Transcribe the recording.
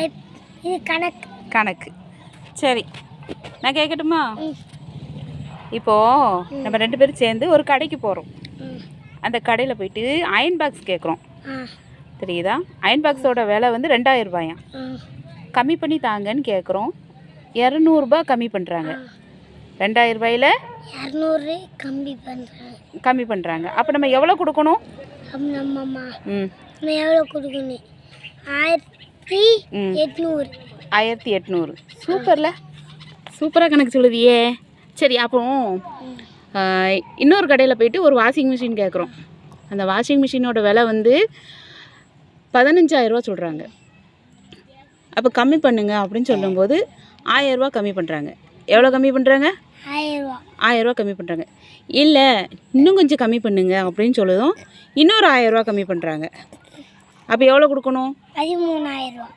இது கணக்கு. கணக்கு. சரி, நான் கேட்கட்டுமா? இப்போது நம்ம 2 பேரும் சேர்ந்து ஒரு கடைக்கு போகிறோம். அந்த கடையில் போயிட்டு அயன் பாக்ஸ் கேட்குறோம். தெரியுதா? அயன் பாக்ஸோட விலை வந்து 2000 ரூபாயா. கம்மி பண்ணி தாங்கன்னு கேட்குறோம். 200 ரூபாய் கம்மி பண்ணுறாங்க. 2000 ரூபாயில் 200 கம்மி பண்ணுறாங்க. அப்போ நம்ம எவ்வளோ கொடுக்கணும்? நம்ம எவ்வளோ கொடுக்கணும்? 1800. 1800. சூப்பர்ல, சூப்பராக கணக்கு சொல்லுதியே. சரி, அப்போ இன்னொரு கடையில் போயிட்டு ஒரு வாஷிங் மிஷின் கேட்குறோம். அந்த வாஷிங் மிஷினோட விலை வந்து 15000 ரூபா சொல்கிறாங்க. அப்போ கம்மி பண்ணுங்க அப்படின்னு சொல்லும்போது 1000 ரூபா கம்மி பண்ணுறாங்க. எவ்வளோ கம்மி பண்ணுறாங்க? 1000 ரூபா கம்மி பண்ணுறாங்க. இல்லை, இன்னும் கொஞ்சம் கம்மி பண்ணுங்க அப்படின்னு சொல்லுதும் இன்னொரு 1000 ரூபா கம்மி பண்ணுறாங்க. அப்போ எவ்வளோ கொடுக்கணும்? 13000 ரூபா.